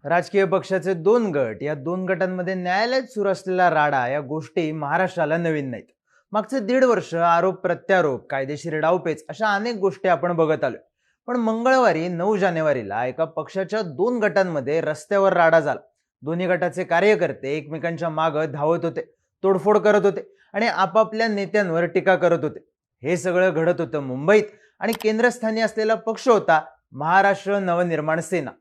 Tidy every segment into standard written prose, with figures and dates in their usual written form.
राजकीय पक्षाचे दोन गट, या दोन गटांमध्ये न्यायालयात सुरू असलेला राडा, या गोष्टी महाराष्ट्राला नवीन नाहीत. मागचे 1.5 वर्ष आरोप प्रत्यारोप, कायदेशीर डावपेच अशा अनेक गोष्टी आपण बघत आलोय. पण मंगळवारी 9 जानेवारीला एका पक्षाच्या दोन गटांमध्ये रस्त्यावर राडा झाला. दोन्ही गटाचे कार्यकर्ते एकमेकांच्या मागे धावत होते, तोडफोड करत होते आणि आपापल्या नेत्यांवर टीका करत होते. हे सगळं घडत होतं मुंबईत आणि केंद्रस्थानी असलेला पक्ष होता महाराष्ट्र नवनिर्माण सेना.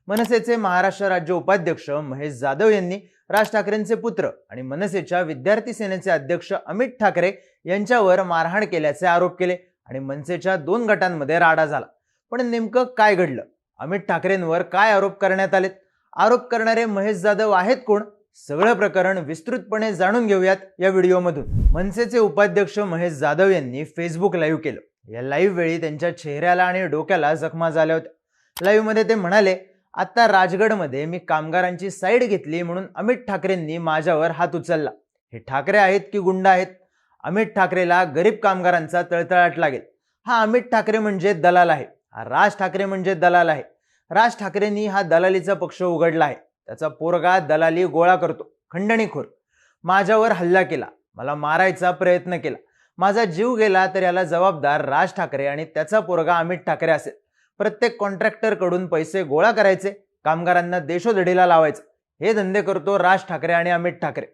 मनसेचे महाराष्ट्र राज्य उपाध्यक्ष महेश जाधव यांनी राज ठाकरेंचे पुत्र आणि मनसेच्या विद्यार्थी सेनेचे अध्यक्ष अमित ठाकरे यांच्यावर मारहाण केल्याचे आरोप केले आणि मनसेच्या दोन गटांमध्ये राडा झाला. पण नेमकं काय घडलं? अमित ठाकरेंवर काय आरोप करण्यात आलेत? आरोप करणारे महेश जाधव आहेत कोण? सगळं प्रकरण विस्तृतपणे जाणून घेऊयात या व्हिडिओमधून. मनसेचे उपाध्यक्ष महेश जाधव यांनी फेसबुक लाईव्ह केलं. या लाईव्ह वेळी त्यांच्या चेहऱ्याला आणि डोक्याला जखमा झाल्या होत्या. लाईव्ह मध्ये ते म्हणाले, आता राजगडमध्ये मी कामगारांची साईड घेतली म्हणून अमित ठाकरेंनी माझ्यावर हात उचलला. हे ठाकरे आहेत की गुंड आहेत? अमित ठाकरेला गरीब कामगारांचा तळतळाट लागेल. हा अमित ठाकरे म्हणजे दलाल आहे. हा राज ठाकरे म्हणजे दलाल आहे. राज ठाकरेंनी हा दलालीचा पक्ष उघडला आहे. त्याचा पोरगा दलाली गोळा करतो, खंडणीखोर. माझ्यावर हल्ला केला, मला मारायचा प्रयत्न केला, माझा जीव गेला तर याला जबाबदार राज ठाकरे आणि त्याचा पोरगा अमित ठाकरे असेल. प्रत्येक कॉन्ट्रॅक्टर कडून पैसे गोळा करायचे, कामगारांना देशोधडीला लावायचं. हे धंदे करतो राज ठाकरे आणि अमित ठाकरे.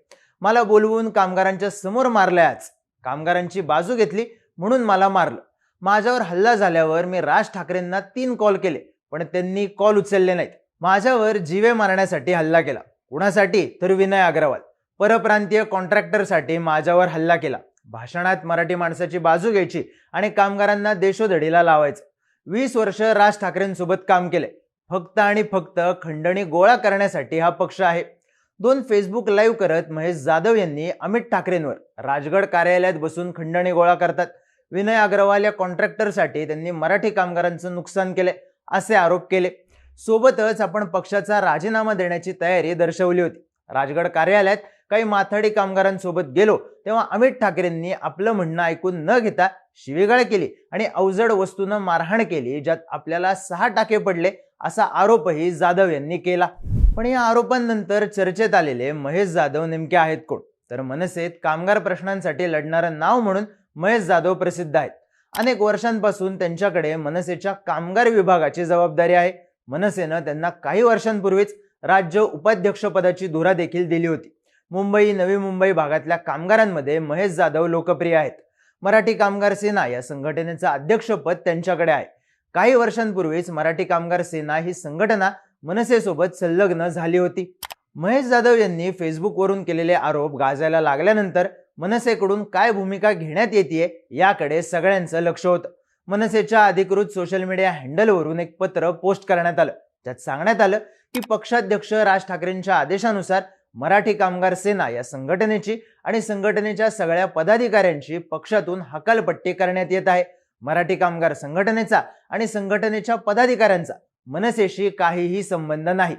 मला बोलवून कामगारांच्या समोर मारलंय. आज कामगारांची बाजू घेतली म्हणून मला मारलं. माझ्यावर हल्ला झाल्यावर मी राज ठाकरेंना 3 कॉल केले, पण त्यांनी कॉल उचलले नाहीत. माझ्यावर जीवे मारण्यासाठी हल्ला केला. कुणासाठी? तर विनय अग्रवाल, परप्रांतीय कॉन्ट्रॅक्टरसाठी माझ्यावर हल्ला केला. भाषणात मराठी माणसाची बाजू घ्यायची आणि कामगारांना देशोधडीला लावायचं. 20 वर्ष राज ठाकरेंसोबत काम केले. फक्त आणि फक्त खंडणी गोळा करण्यासाठी हा पक्ष आहे. 2 फेसबुक लाईव्ह करत महेश जाधव यांनी अमित ठाकरेंवर राजगड कार्यालयात बसून खंडणी गोळा करतात. विनय अग्रवाल या कॉन्ट्रॅक्टरसाठी त्यांनी मराठी कामगारांचं नुकसान केले असे आरोप केले. सोबतच आपण पक्षाचा राजीनामा देण्याची तयारी दर्शवली होती. राजगड कार्यालयात काही माथाडी कामगारांसोबत गेलो तेव्हा अमित ठाकरेंनी आपलं म्हणणं ऐकून न घेता शिवीगाळ केली आणि अवजड वस्तूनं मारहाण केली, ज्यात आपल्याला 6 टाके पडले असा आरोपही जाधव यांनी केला. पण या आरोपांनंतर चर्चेत आलेले महेश जाधव नेमके आहेत कोण? तर मनसेत कामगार प्रश्नांसाठी लढणारं नाव म्हणून महेश जाधव प्रसिद्ध आहेत. अनेक वर्षांपासून त्यांच्याकडे मनसेच्या कामगार विभागाची जबाबदारी आहे. मनसेनं त्यांना काही वर्षांपूर्वीच राज्य उपाध्यक्ष पदाची धुरा देखील दिली होती. मुंबई, नवी मुंबई भागातल्या कामगारांमध्ये महेश जाधव लोकप्रिय आहेत. मराठी कामगार सेना या संघटनेचं अध्यक्षपद त्यांच्याकडे आहे. काही वर्षांपूर्वीच मराठी कामगार सेना ही संघटना मनसेसोबत संलग्न झाली होती. महेश जाधव यांनी फेसबुकवरून केलेले आरोप गाजायला लागल्यानंतर मनसेकडून काय भूमिका घेण्यात येते याकडे सगळ्यांचं लक्ष होतं. मनसेच्या अधिकृत सोशल मीडिया हँडलवरून एक पत्र पोस्ट करण्यात आलं. त्यात सांगण्यात आलं की पक्षाध्यक्ष राज ठाकरेंच्या आदेशानुसार मराठी कामगार सेना या संघटनेची आणि संघटनेच्या सगळ्या पदाधिकाऱ्यांची पक्षातून हकालपट्टी करण्यात येत आहे. मराठी कामगार संघटनेचा आणि संघटनेच्या पदाधिकाऱ्यांचा मनसेशी काहीही संबंध नाही.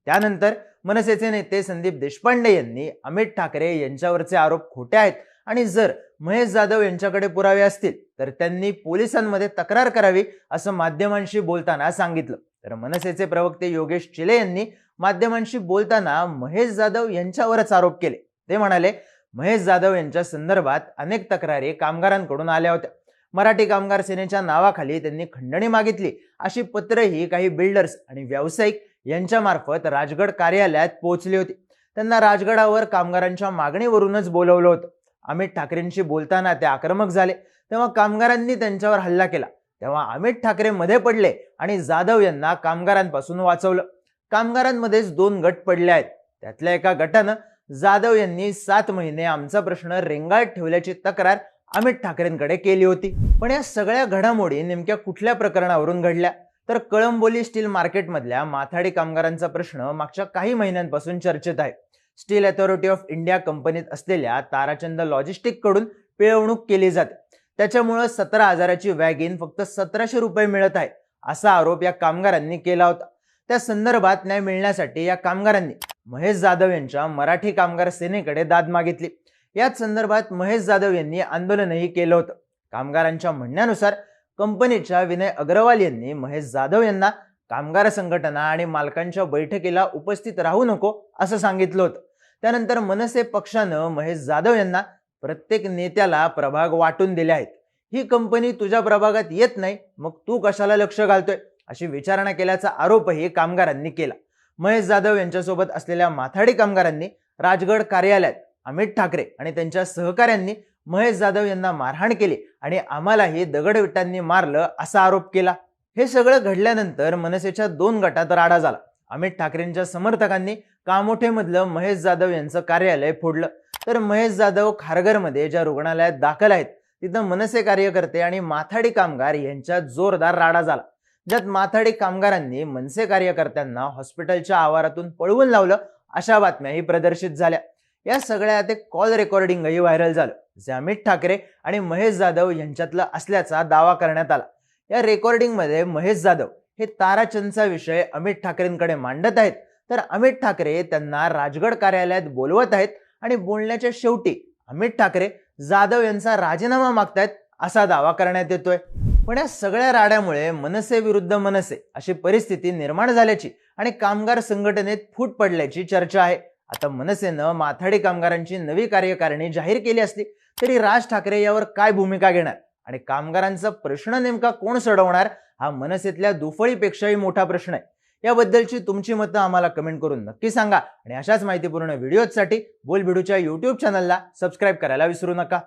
त्यानंतर मनसेचे नेते संदीप देशपांडे यांनी अमित ठाकरे यांच्यावरचे आरोप खोटे आहेत आणि जर महेश जाधव यांच्याकडे पुरावे असतील तर त्यांनी पोलिसांमध्ये तक्रार करावी असं माध्यमांशी बोलताना सांगितलं. तर मनसेचे प्रवक्ते योगेश चिले यांनी माध्यमांशी बोलताना महेश जाधव यांच्यावरच आरोप केले. ते म्हणाले, महेश जाधव यांच्या संदर्भात अनेक तक्रारी कामगारांकडून आल्या होत्या. मराठी कामगार सेनेच्या नावाखाली त्यांनी खंडणी मागितली अशी पत्रही काही बिल्डर्स आणि व्यावसायिक यांच्या मार्फत राजगड कार्यालयात पोहोचली होती. त्यांना राजगडावर कामगारांच्या मागणीवरूनच बोलवलं होतं. अमित ठाकरेंशी बोलताना ते आक्रमक झाले. तेव्हा कामगारांनी त्यांच्यावर हल्ला केला. तेव्हा अमित ठाकरे मध्ये पडले आणि जाधव यांना कामगारांपासून वाचवलं. कामगारांमध्येच 2 गट पडले आहेत. त्यातल्या एका गटानं जाधव यांनी 7 महिने आमचा प्रश्न रेंगाळत ठेवल्याची तक्रार अमित ठाकरेंकडे केली होती. पण या सगळ्या घडामोडी नेमक्या कुठल्या प्रकरणावरून घडल्या? तर कळंबोली स्टील मार्केटमधल्या माथाडी कामगारांचा प्रश्न मागच्या काही महिन्यांपासून चर्चेत आहे. स्टील अथॉरिटी ऑफ इंडिया कंपनीत असलेल्या ताराचंद लॉजिस्टिक कडून पिळवणूक केली जाते. त्याच्यामुळे 17,000ची वॅगिन फक्त 1700 रुपये मिळत आहे असा आरोप या कामगारांनी केला होता. त्या संदर्भात न्याय मिळण्यासाठी या कामगारांनी महेश जाधव यांच्या मराठी कामगार सेनेकडे दाद मागितली. याच संदर्भात महेश जाधव यांनी आंदोलनही केलं होतं. कामगारांच्या म्हणण्यानुसार कंपनीच्या विनय अग्रवाल यांनी महेश जाधव यांना कामगार संघटना आणि मालकांच्या बैठकीला उपस्थित राहू नको असं सांगितलं होतं. त्यानंतर मनसे पक्षानं महेश जाधव यांना प्रत्येक नेत्याला प्रभाग वाटून दिले आहेत. ही कंपनी तुझ्या प्रभागात येत नाही, मग तू कशाला लक्ष घालतोय, अशी विचारणा केल्याचा आरोपही कामगारांनी केला. महेश जाधव यांच्यासोबत असलेल्या माथाडी कामगारांनी राजगड कार्यालयात अमित ठाकरे आणि त्यांच्या सहकाऱ्यांनी महेश जाधव यांना मारहाण केली आणि आम्हालाही दगडविटांनी मारलं असा आरोप केला. हे सगळं घडल्यानंतर मनसेच्या 2 गटात राडा झाला. अमित ठाकरेंच्या समर्थकांनी कामोठेमधलं महेश जाधव यांचं कार्यालय फोडलं, तर महेश जाधव खारघरमध्ये ज्या रुग्णालयात दाखल आहेत तिथं मनसे कार्यकर्ते आणि माथाडी कामगार यांच्यात जोरदार राडा झाला, ज्यात माथाडी कामगारांनी मनसे कार्यकर्त्यांना हॉस्पिटलच्या आवारातून पळवून लावलं अशा बातम्याही प्रदर्शित झाल्या. या सगळ्यात एक कॉल रेकॉर्डिंगही व्हायरल झालं, जे अमित ठाकरे आणि महेश जाधव यांच्यातलं असल्याचा दावा करण्यात आला. या रेकॉर्डिंगमध्ये महेश जाधव हे ताराचंदचा विषय अमित ठाकरेंकडे मांडत आहेत, तर अमित ठाकरे त्यांना राजगड कार्यालयात बोलवत आहेत आणि बोलण्याच्या शेवटी अमित ठाकरे जाधव यांचा राजीनामा मागतायत असा दावा करण्यात येतोय. पण या सगळ्या राड्यामुळे मनसे विरुद्ध मनसे अशी परिस्थिती निर्माण झाल्याची आणि कामगार संघटनेत फूट पडल्याची चर्चा आहे. आता मनसेनं माथाडी कामगारांची नवी कार्यकारिणी जाहीर केली असली तरी राज ठाकरे यावर काय भूमिका घेणार आणि कामगारांचा प्रश्न नेमका कोण सोडवणार, हा मनसेतल्या दुफळीपेक्षाही मोठा प्रश्न आहे. याबद्दलची तुमची मतं आम्हाला कमेंट करून नक्की सांगा आणि अशाच माहितीपूर्ण व्हिडिओसाठी बोलबिडूच्या YouTube चॅनलला सबस्क्राईब करायला विसरू नका.